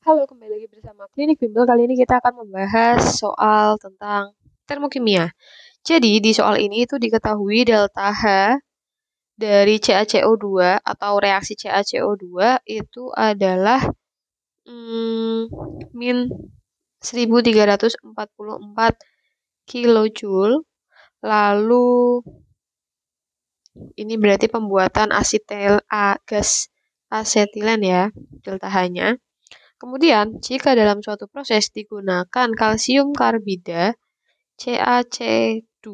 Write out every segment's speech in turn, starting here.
Halo, kembali lagi bersama Klinik Bimbel. Kali ini kita akan membahas soal tentang termokimia. Jadi, di soal ini itu diketahui delta H dari CaCO2 atau reaksi CaCO2 itu adalah min 1344 kilojoule. Lalu, ini berarti pembuatan gas asetilen ya, delta H-nya. Kemudian, jika dalam suatu proses digunakan kalsium karbida CaC2,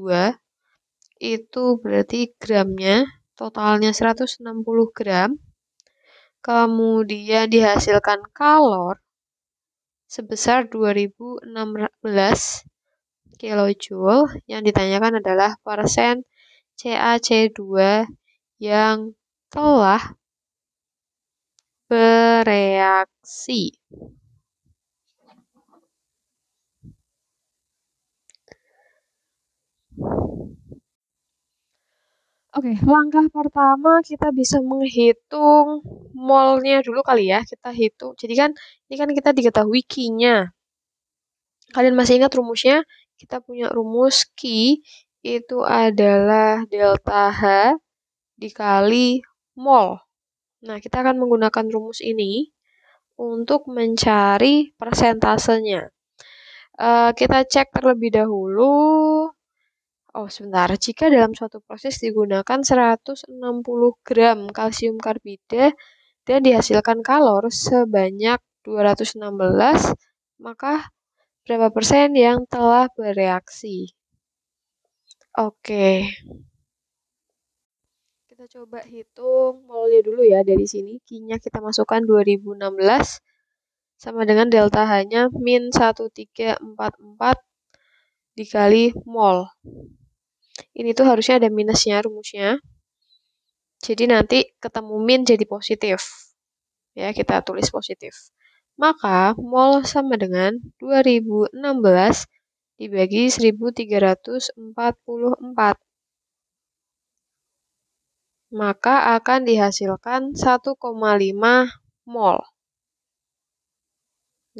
itu berarti gramnya totalnya 160 gram. Kemudian dihasilkan kalor sebesar 2016 kilojoule. Yang ditanyakan adalah persen CaC2 yang telah bereaksi. Oke, langkah pertama kita bisa menghitung molnya dulu kali ya. Kita hitung. Jadi kan ini kan kita diketahui Q-nya. Kalian masih ingat rumusnya? Kita punya rumus Q itu adalah delta H dikali mol. Nah, kita akan menggunakan rumus ini untuk mencari persentasenya. Kita cek terlebih dahulu. Oh, sebentar. Jika dalam suatu proses digunakan 160 gram kalsium karbida dan dihasilkan kalor sebanyak 216, maka berapa persen yang telah bereaksi? Oke. Kita coba hitung molnya dulu ya dari sini. Q-nya kita masukkan 2016 sama dengan delta H-nya min 1344 dikali mol. Ini tuh harusnya ada minusnya rumusnya. Jadi nanti ketemu min jadi positif. Ya, kita tulis positif. Maka mol sama dengan 2016 dibagi 1344. Maka akan dihasilkan 1,5 mol.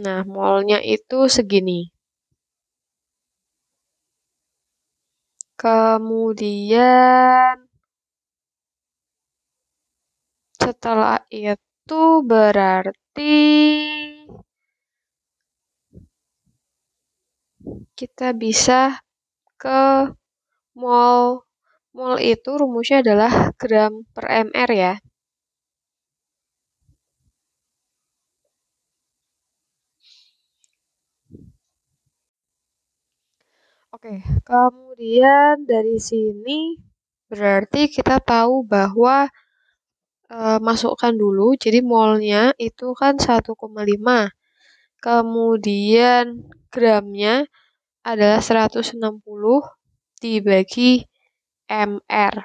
Nah, molnya itu segini. Kemudian setelah itu berarti kita bisa ke mol. Mol itu rumusnya adalah gram per mr ya. Oke, kemudian dari sini berarti kita tahu bahwa masukkan dulu, jadi molnya itu kan 1,5. Kemudian gramnya adalah 160 dibagi mr.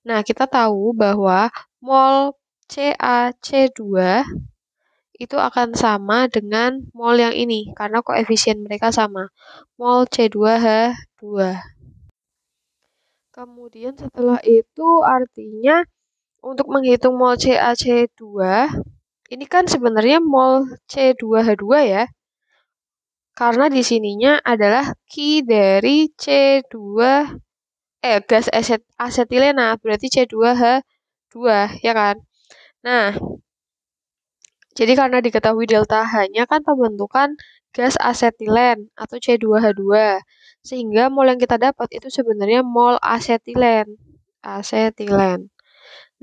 Nah, kita tahu bahwa mol CaC2 itu akan sama dengan mol yang ini, karena koefisien mereka sama. Mol C2H2. Kemudian setelah itu artinya untuk menghitung mol CaC2, ini kan sebenarnya mol C2H2 ya. Karena di sininya adalah Q dari C2 gas asetilena, berarti C2H2 ya kan. Nah, jadi karena diketahui delta H-nya kan pembentukan gas asetilen atau C2H2. Sehingga mol yang kita dapat itu sebenarnya mol asetilen.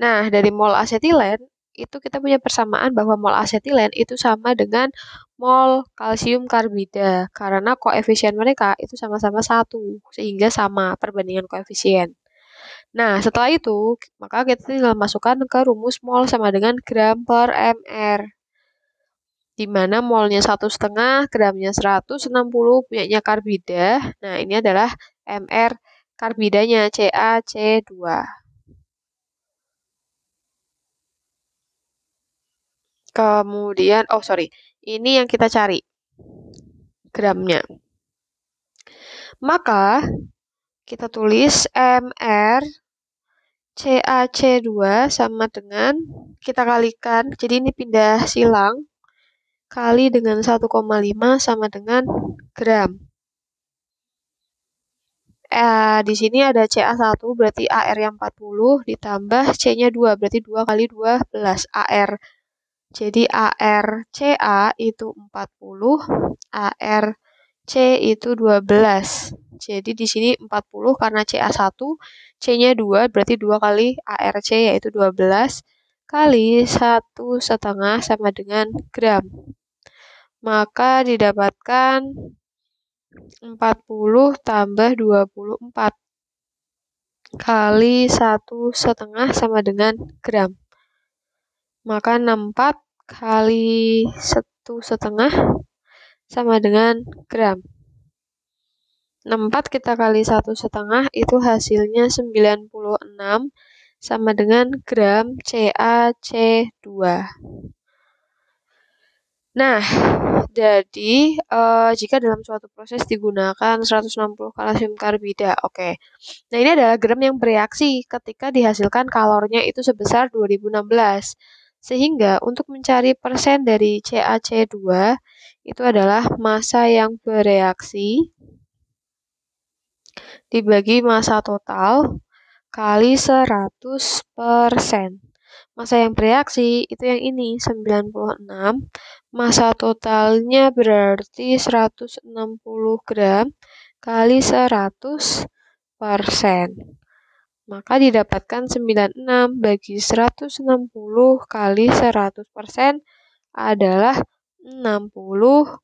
Nah, dari mol asetilen itu kita punya persamaan bahwa mol asetilen itu sama dengan mol kalsium karbida. Karena koefisien mereka itu sama-sama 1. Sehingga sama perbandingan koefisien. Nah, setelah itu, maka kita tinggal masukkan ke rumus mol sama dengan gram per mr. Di mana molnya 1,5, gramnya 160, punyanya karbida. Nah, ini adalah mr karbidanya, CaC2. Kemudian, ini yang kita cari, gramnya. Maka, kita tulis mr CaC2 sama dengan, kita kalikan, jadi ini pindah silang, kali dengan 1,5 sama dengan gram. Di sini ada CA1 berarti AR yang 40 ditambah C-nya 2 berarti 2 kali 12 AR. Jadi AR CA itu 40, AR C itu 12. Jadi di sini 40 karena CA1, C-nya 2 berarti 2 kali ARC yaitu 12 kali 1,5 sama dengan gram. Maka didapatkan 40 tambah 24 kali 1,5 sama dengan gram. Maka 64 kali 1,5 sama dengan gram. 64 kita kali 1,5 itu hasilnya 96 sama dengan gram CaC2. Nah, jadi jika dalam suatu proses digunakan 160 kalsium karbida. Oke. Nah, ini adalah gram yang bereaksi ketika dihasilkan kalornya itu sebesar 2016. Sehingga untuk mencari persen dari CaC2 itu adalah massa yang bereaksi dibagi massa total kali 100%. Massa yang bereaksi itu yang ini 96. Massa totalnya berarti 160 gram kali 100%. Maka didapatkan 96 bagi 160 kali 100% adalah 60%.